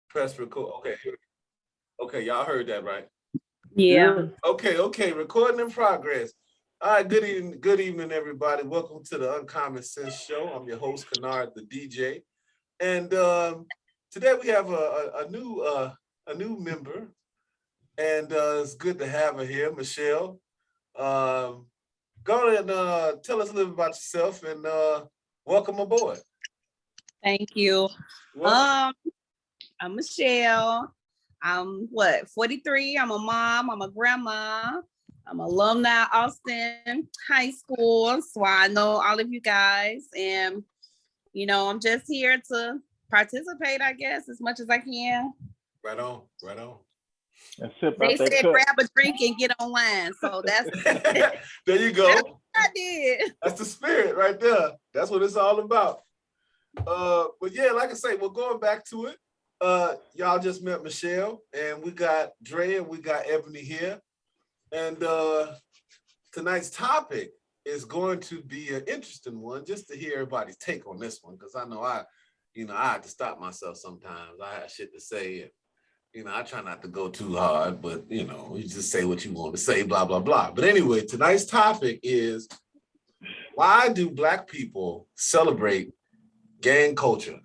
Press record. Okay. Okay, y'all heard that, right? Yeah. Okay. Recording in progress. All right, good evening, everybody. Welcome to the Uncommon Sense Show. I'm your host, Kennard, the DJ. And today we have a new member, and it's good to have her here, Michelle. Go ahead and tell us a little bit about yourself and welcome aboard. Thank you. Welcome. I'm Michelle. I'm 43. I'm a mom. I'm a grandma. I'm alumni Austin High School. So I know all of you guys. And, I'm just here to participate, I guess, as much as I can. Right on. They said grab a drink and get online. So that's there you go. That's what I did. That's the spirit right there. That's what it's all about. But yeah, like I say, we're going back to it. Y'all just met Michelle, and we got Dre and we got Ebony here. And tonight's topic is going to be an interesting one, just to hear everybody's take on this one, because I know I have to stop myself sometimes. I have shit to say, and I try not to go too hard, but you just say what you want to say, blah blah blah. But anyway, tonight's topic is, why do Black people celebrate gang culture?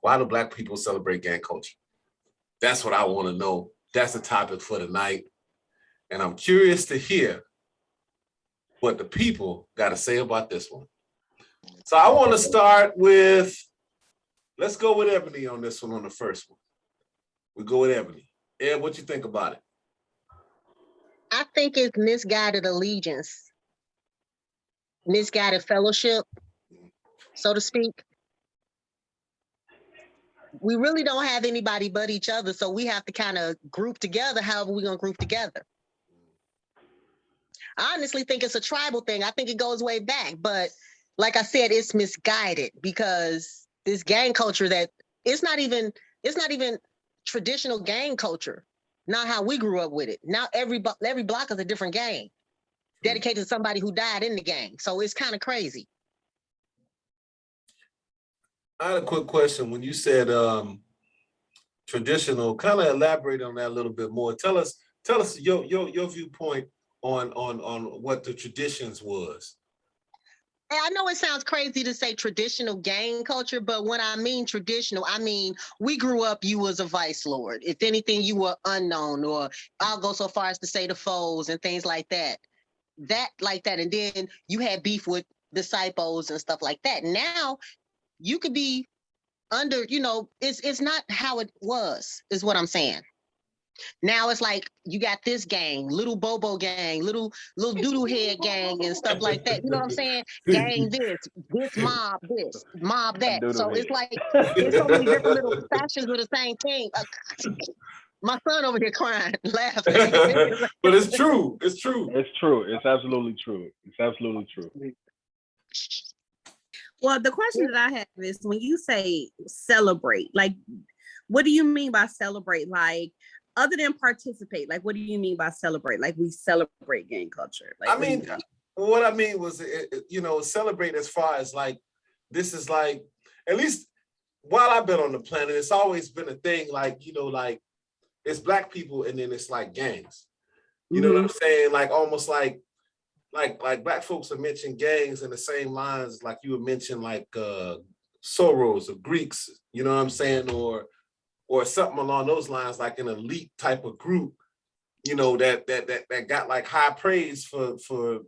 Why do Black people celebrate gang culture? That's what I want to know. That's the topic for tonight. And I'm curious to hear what the people got to say about this one. So I want to start with, let's go with Ebony on this one, on the first one. We go with Ebony. Ed, what you think about it? I think it's misguided allegiance, misguided fellowship, so to speak. We really don't have anybody but each other, so we have to kind of group together however we're going to group together. I honestly think it's a tribal thing. I think it goes way back, but like I said, it's misguided because this gang culture that it's not even traditional gang culture, not how we grew up with it. Now every block is a different gang dedicated to somebody who died in the gang. So it's kind of crazy. I had a quick question. When you said traditional, kind of elaborate on that a little bit more. Tell us your viewpoint on what the traditions was. I know it sounds crazy to say traditional gang culture, but when I mean traditional, I mean we grew up, you was a vice lord. If anything, you were unknown, or I'll go so far as to say the foes and things like that. And then you had beef with disciples and stuff like that. Now you could be under, it's not how it was, is what I'm saying. Now it's like you got this gang, little Bobo gang, little doodle head gang and stuff like that. You know what I'm saying? Gang this mob that. So it's like there's so many different little factions of the same thing. My son over here crying, laughing. But it's true. It's true. It's true. It's absolutely true. It's absolutely true. Well, the question that I have is, when you say celebrate, like, what do you mean by celebrate? Like, other than participate, like, what do you mean by celebrate? Like, we celebrate gang culture. Like, what I mean was, celebrate as far as like, this is like, at least while I've been on the planet, it's always been a thing, like, like it's Black people and then it's like gangs. You know what I'm saying? Like, almost like Black folks have mentioned gangs in the same lines, like you would mention like Soros or Greeks, you know what I'm saying? Or something along those lines, like an elite type of group, that got like high praise for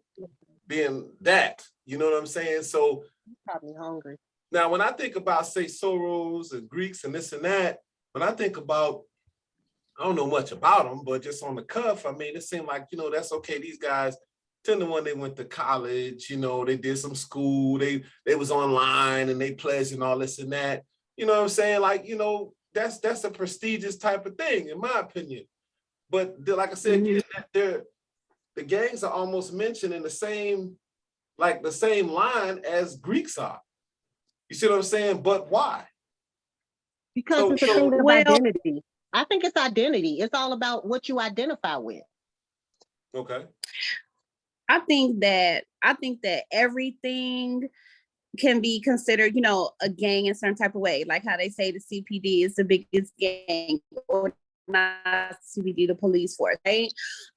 being that, you know what I'm saying? So probably hungry. Now, when I think about, say, Soros and Greeks and this and that, when I think about, I don't know much about them, but just on the cuff, I mean, it seemed like, that's okay. These guys, 10 to 1, they went to college, they did some school, they was online and they pledged and all this and that. You know what I'm saying? Like, that's a prestigious type of thing, in my opinion. But like I said, the gangs are almost mentioned in the same line as Greeks are. You see what I'm saying? But why? Because it's a thing of identity. I think it's identity. It's all about what you identify with. Okay. I think that everything can be considered, a gang in certain type of way, like how they say the CPD is the biggest gang, or not CPD, the police force, right?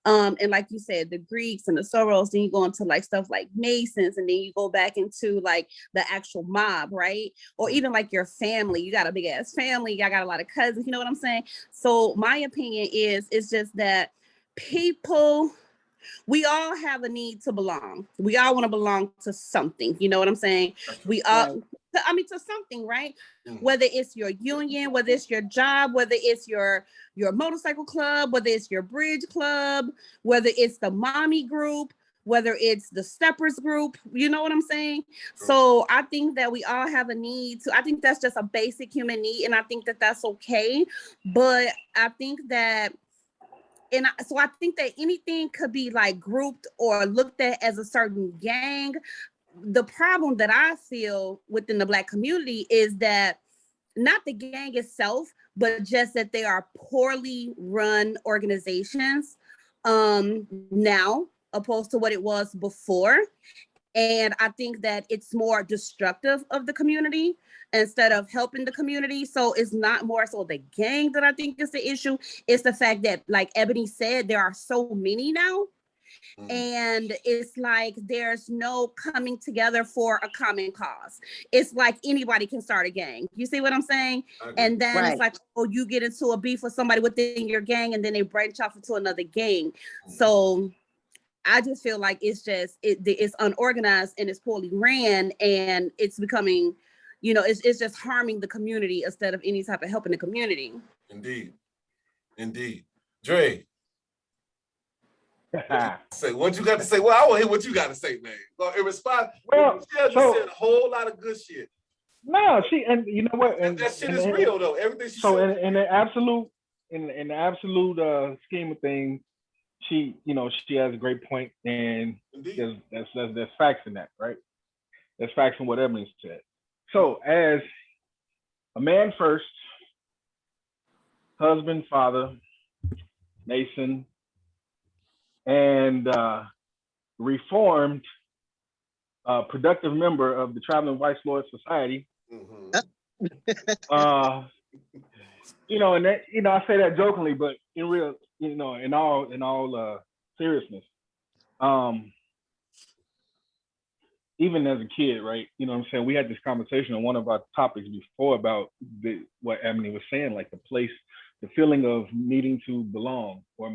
And like you said, the Greeks and the Soros, then you go into like stuff like Masons, and then you go back into like the actual mob, right? Or even like your family, you got a big ass family, I got a lot of cousins, you know what I'm saying? So my opinion is, it's just that people, we all have a need to belong. We all want to belong to something. You know what I'm saying? We all, Right. to something, right? Whether it's your union, whether it's your job, whether it's your motorcycle club, whether it's your bridge club, whether it's the mommy group, whether it's the steppers group, you know what I'm saying? So I think that we all have a need to, I think that's just a basic human need, and I think that that's okay. But I think that, so I think that anything could be like grouped or looked at as a certain gang. The problem that I feel within the Black community is that not the gang itself, but just that they are poorly run organizations now, opposed to what it was before. And I think that it's more destructive of the community instead of helping the community. So it's not more so the gang that I think is the issue. It's the fact that, like Ebony said, there are so many now. And it's like there's no coming together for a common cause. It's like anybody can start a gang. You see what I'm saying? And then Right. it's like, oh, you get into a beef with somebody within your gang, and then they branch off into another gang. So I just feel like it's just it's unorganized and it's poorly ran, and it's becoming, it's just harming the community instead of any type of helping the community. Indeed. Dre, say what you got to say. Well, I want to hear what you got to say, man. Well, in response, Michelle just said a whole lot of good shit. No, and you know what? And that shit is real though. Everything she said. So in the absolute scheme of things, she has a great point, and there's facts in that, right? There's facts in what Ebony said. So as a man first, husband, father, Mason, and reformed, productive member of the Traveling Vice Lord Society. And that, I say that jokingly, but in real, in all seriousness, even as a kid, right? You know what I'm saying? We had this conversation on one of our topics before about what Ebony was saying, like the place, the feeling of needing to belong, or I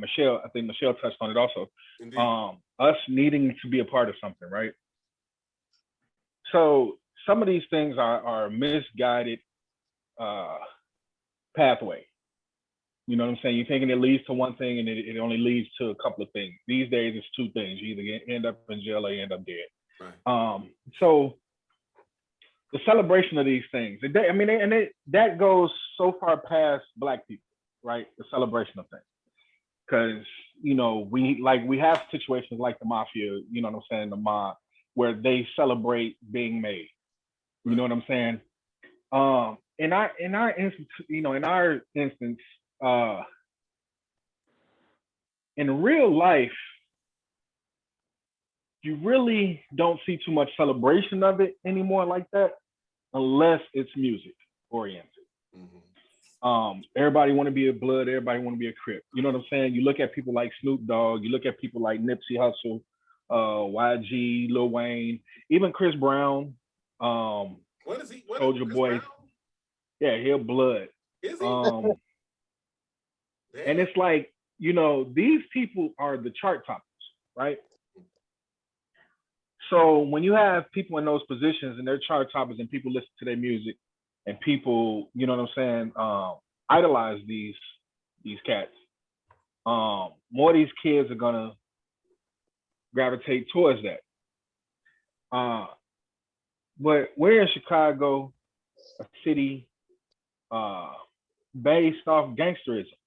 think Michelle touched on it also. Us needing to be a part of something, right? So some of these things are misguided pathway. You know what I'm saying? You're thinking it leads to one thing, and it only leads to a couple of things. These days, it's two things. You either end up in jail or you end up dead. Right. So the celebration of these things, that goes so far past Black people, right? The celebration of things. Because, we have situations like the mafia, you know what I'm saying, the mob, where they celebrate being made. You know what I'm saying? In our instance, in real life, you really don't see too much celebration of it anymore like that, unless it's music oriented. Everybody want to be a Blood, everybody want to be a Crip. You know what I'm saying? You look at people like Snoop Dogg, you look at people like Nipsey Hussle, YG, Lil Wayne, even Chris Brown. What is he? Soldier Boy. Brown? Yeah, he a Blood. Is he? And it's like, these people are the chart toppers, right? So when you have people in those positions and they're chart toppers and people listen to their music and people, you know what I'm saying, idolize these cats, more of these kids are gonna gravitate towards that. But we're in Chicago, a city based off gangsterism.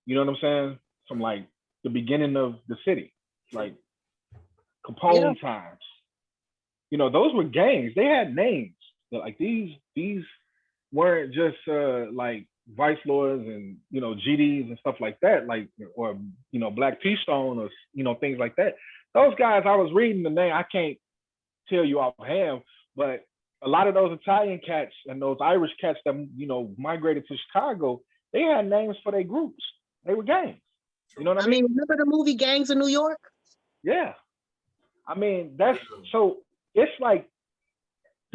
You know what I'm saying? From like the beginning of the city, like Capone times. Those were gangs. They had names. Like these weren't just like vice lords and GDs and stuff like that, like, or Black P-Stone or things like that. Those guys, I was reading the name. I can't tell you offhand, but a lot of those Italian cats and those Irish cats that migrated to Chicago, they had names for their groups. They were gangs. You know what I mean? Remember the movie Gangs of New York? Yeah. I mean, that's so it's like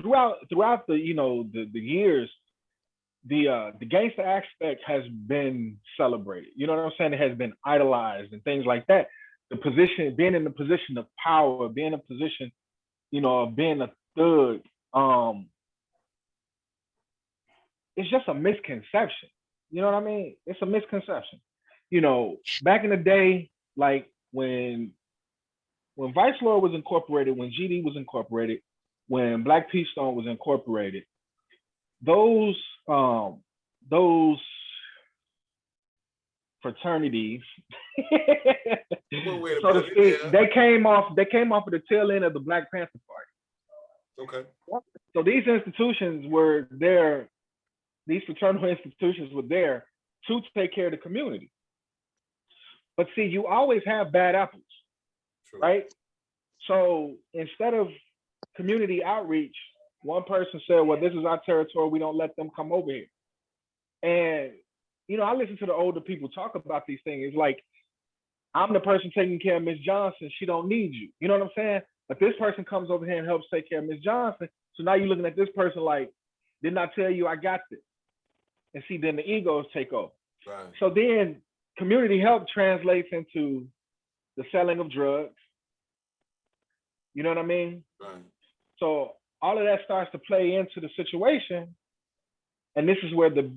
throughout the the years, the gangster aspect has been celebrated. You know what I'm saying? It has been idolized and things like that. The position, being in the position of power, being in a position, of being a thug, it's just a misconception. You know what I mean? It's a misconception. Back in the day, like when Vice Lord was incorporated, when GD was incorporated, when Black P Stone was incorporated, those fraternities, so to speak, they came off of the tail end of the Black Panther Party. Okay. So these institutions were there, these fraternal institutions were there to take care of the community. But see, you always have bad apples, right? So instead of community outreach, one person said, well, this is our territory, we don't let them come over here. And, I listen to the older people talk about these things. It's like, I'm the person taking care of Miss Johnson, she don't need you. You know what I'm saying? But this person comes over here and helps take care of Miss Johnson. So now you're looking at this person like, didn't I tell you I got this? And see, then the egos take over. Right. So then community help translates into the selling of drugs. You know what I mean? Right. So all of that starts to play into the situation. And this is where the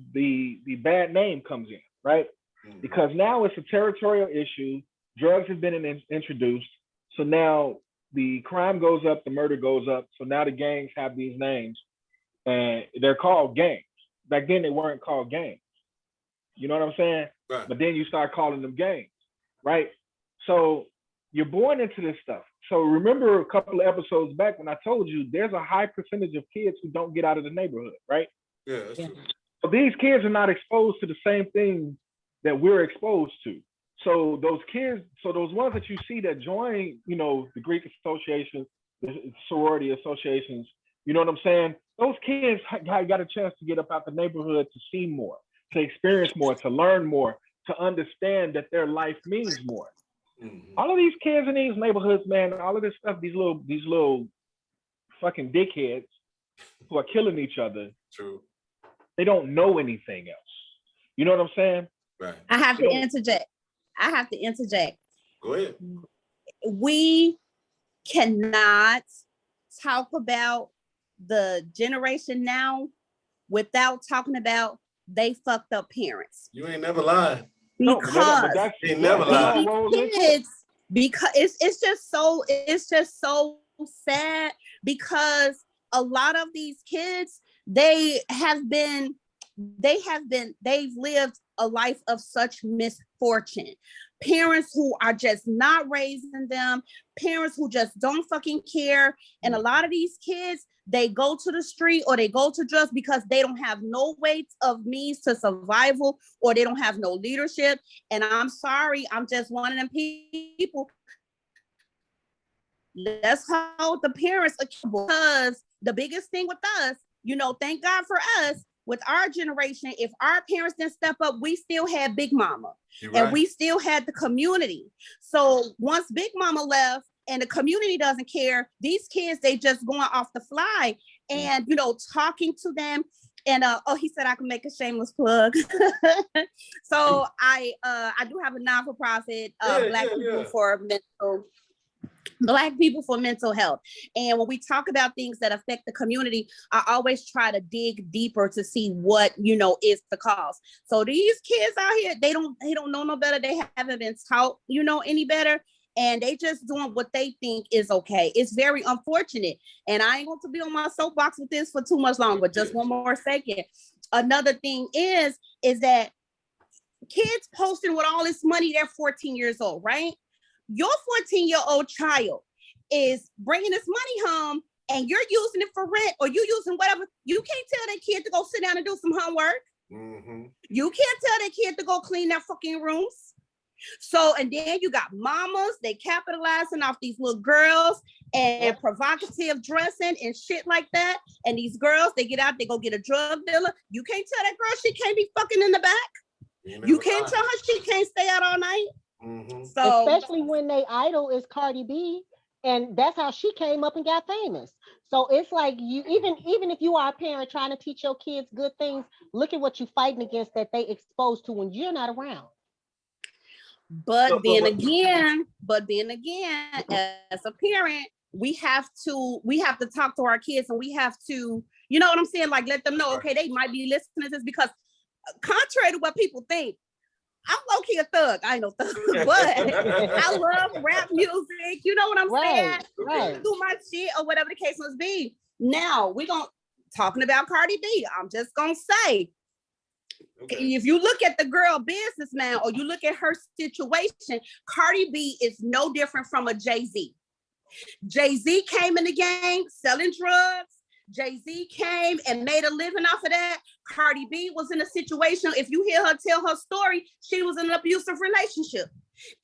bad name comes in, right? Mm-hmm. Because now it's a territorial issue. Drugs have been introduced. So now the crime goes up, the murder goes up. So now the gangs have these names and they're called gangs. Back then they weren't called gangs. You know what I'm saying? Right. But then you start calling them gangs, right? So you're born into this stuff. So remember a couple of episodes back when I told you there's a high percentage of kids who don't get out of the neighborhood, right? Yeah, that's true. So these kids are not exposed to the same things that we're exposed to. So those kids, those ones that you see that join, the Greek associations, the sorority associations, you know what I'm saying? Those kids got a chance to get up out the neighborhood to see more, to experience more, to learn more, to understand that their life means more. Mm-hmm. All of these kids in these neighborhoods, man, all of this stuff, these little fucking dickheads who are killing each other. True. They don't know anything else. You know what I'm saying? Right. I have to interject. Go ahead. We cannot talk about the generation now without talking about they fucked up parents. You ain't never lied. Because you ain't never lied. Because it's just so sad because a lot of these kids they've lived a life of such misfortune. Parents who are just not raising them, parents who just don't fucking care. And a lot of these kids, they go to the street or they go to drugs because they don't have no weight of means to survival or they don't have no leadership. And I'm sorry, I'm just one of them people. Let's hold the parents accountable because the biggest thing with us, thank God for us, with our generation, if our parents didn't step up, we still had Big Mama. Right. And we still had the community. So once Big Mama left and the community doesn't care, these kids, they just going off the fly and, talking to them. And he said I can make a shameless plug. So I do have a non-for-profit, Black people for mental health. And when we talk about things that affect the community, I always try to dig deeper to see what, is the cause. So these kids out here, they don't know no better. They haven't been taught, any better. And they just doing what they think is okay. It's very unfortunate. And I ain't going to be on my soapbox with this for too much longer, but just one more second. Another thing is that kids posting with all this money, they're 14 years old, right? Your 14-year-old child is bringing this money home and you're using it for rent or you using whatever. You can't tell that kid to go sit down and do some homework. Mm-hmm. You can't tell that kid to go clean their fucking rooms. So, and then you got mamas, they capitalizing off these little girls and provocative dressing and shit like that. And these girls, they get out, they go get a drug dealer. You can't tell that girl she can't be fucking in the back. You can't tell her she can't stay out all night. Mm-hmm. So, especially when they idol is Cardi B, and that's how she came up and got famous. So it's like you even if you are a parent trying to teach your kids good things, look at what you're fighting against that they exposed to when you're not around. But then again, as a parent, we have to talk to our kids, and we have to, you know what I'm saying? Like, let them know, okay, they might be listening to this, because contrary to what people think, I'm low-key a thug. I ain't no thug, but I love rap music. You know what I'm saying? Right. I do my shit or whatever the case must be. Now, talking about Cardi B, I'm just gonna say, if you look at the girl business now, or you look at her situation, Cardi B is no different from a Jay-Z. Jay-Z came in the game selling drugs. Jay-Z came and made a living off of that. Cardi B was in a situation, if you hear her tell her story, she was in an abusive relationship.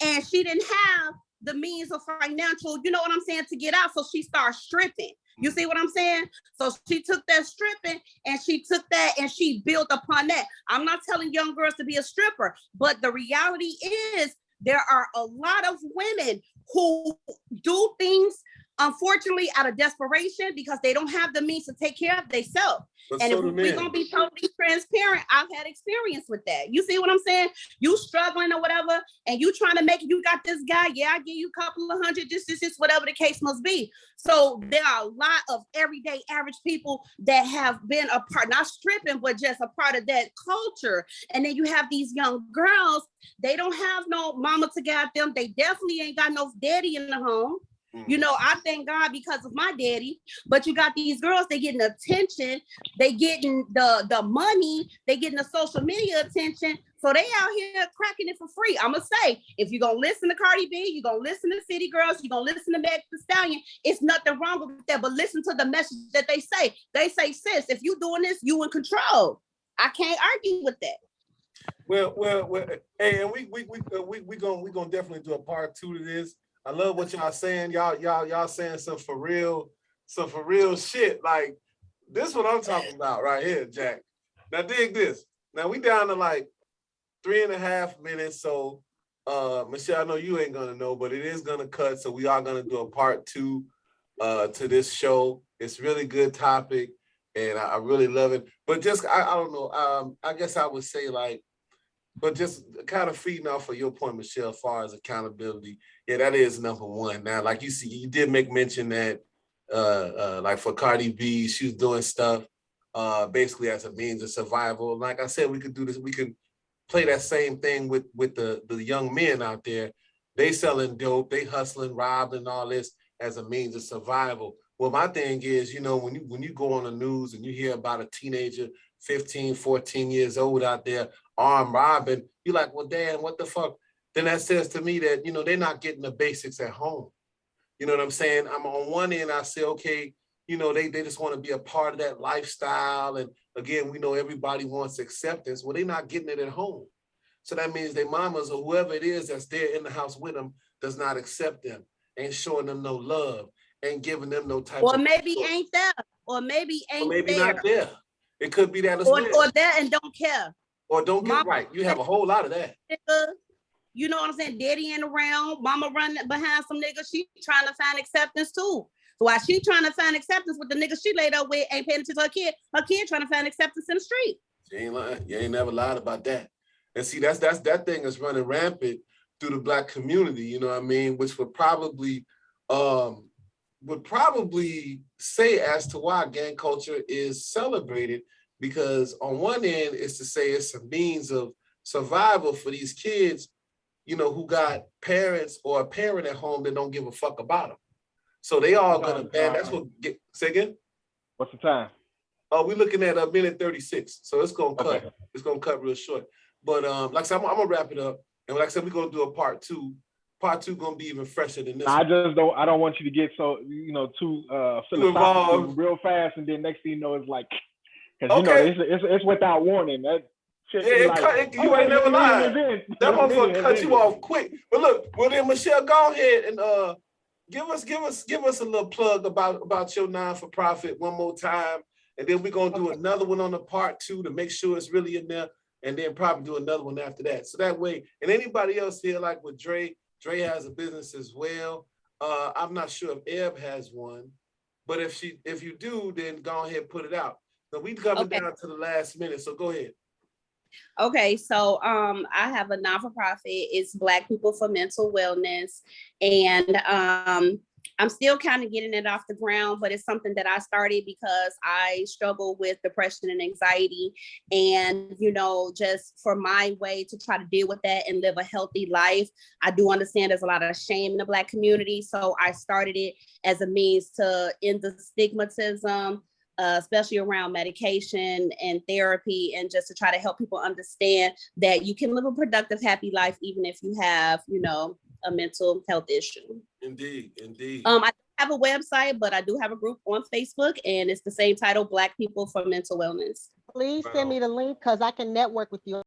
And she didn't have the means of financial, you know what I'm saying, to get out. So she started stripping. You see what I'm saying? So she took that stripping and she built upon that. I'm not telling young girls to be a stripper, but the reality is there are a lot of women who do things, unfortunately, out of desperation, because they don't have the means to take care of themselves. And so if we're going to be totally transparent, I've had experience with that. You see what I'm saying? You struggling or whatever, and you trying to make it, you got this guy, I give you a couple of hundred, this, whatever the case must be. So there are a lot of everyday average people that have been a part, not stripping, but just a part of that culture. And then you have these young girls, they don't have no mama to guide them. They definitely ain't got no daddy in the home. You know, I thank God because of my daddy, but you got these girls, they getting attention, they getting the money, they getting the social media attention. So they out here cracking it for free. I'm gonna say, if you're gonna listen to Cardi B, you're gonna listen to City Girls, you're gonna listen to Meg Thee Stallion, it's nothing wrong with that, but listen to the message that they say. They say, sis, if you doing this, you in control. I can't argue with that. Well, hey, and we gonna definitely do a part 2 to this. I love what y'all saying. Y'all saying some for real shit. Like, this what I'm talking about right here, Jack. Now dig this. Now we down to like 3.5 minutes. So Michelle, I know you ain't gonna know, but it is gonna cut. So we are gonna do a part 2 to this show. It's really good topic, and I really love it. But just I don't know. I guess I would say, like, but just kind of feeding off of your point, Michelle, as far as accountability, yeah, that is number one. Now, like you see, you did make mention that, like for Cardi B, she was doing stuff basically as a means of survival. Like I said, we could do this. We could play that same thing with the young men out there. They selling dope, they hustling, robbing, all this as a means of survival. Well, my thing is, you know, when you go on the news and you hear about a teenager, 15, 14 years old out there, armed robbing, you're like, well, damn, what the fuck? Then that says to me that, you know, they're not getting the basics at home. You know what I'm saying? I'm on one end, I say, okay, you know, they just want to be a part of that lifestyle. And again, we know everybody wants acceptance. Well, they're not getting it at home. So that means their mamas or whoever it is that's there in the house with them does not accept them, ain't showing them no love, ain't giving them no type or of maybe support. Ain't there, or maybe ain't, or maybe there. Not there. It could be that as well. Or that and don't care. Or don't get right. You have a whole lot of that. You know what I'm saying? Daddy ain't around, mama running behind some nigga. She trying to find acceptance too. So while she trying to find acceptance with the nigga she laid up with, ain't paying attention to her kid trying to find acceptance in the street. She ain't lying. You ain't never lied about that. And see, that's that thing is running rampant through the Black community, you know what I mean? Which would probably say as to why gang culture is celebrated, because on one end it's to say it's a means of survival for these kids, you know, who got parents or a parent at home that don't give a fuck about them. So they all gonna ban. That's what. Say again. What's the time? Oh, we're looking at 1:36, so it's gonna cut. Okay. It's gonna cut real short. But like I said, I'm gonna wrap it up. And like I said, we're gonna do a part 2. Part 2 gonna be even fresher than this. I don't want you to get so too philosophical real fast, and then next thing you know, it's like, because you know it's without warning. That Shit, Yeah, like, you ain't never lied. That motherfucker ended. cut you off quick. But look, well then, Michelle, go ahead and give us a little plug about your non-for-profit one more time, and then we're gonna do another one on the part 2 to make sure it's really in there, and then probably do another one after that. So that way, and anybody else here, like with Dre has a business as well. I'm not sure if Eb has one, but if you do, then go ahead and put it out. So we coming down to the last minute, so go ahead. Okay, so I have a non-for-profit. It's Black People for Mental Wellness, and I'm still kind of getting it off the ground, but it's something that I started because I struggle with depression and anxiety, and just for my way to try to deal with that and live a healthy life. I do understand there's a lot of shame in the Black community, so I started it as a means to end the stigmatism, especially around medication and therapy, and just to try to help people understand that you can live a productive, happy life even if you have, a mental health issue. Indeed. I have a website, but I do have a group on Facebook, and it's the same title, Black People for Mental Wellness. Please send me the link because I can network with you.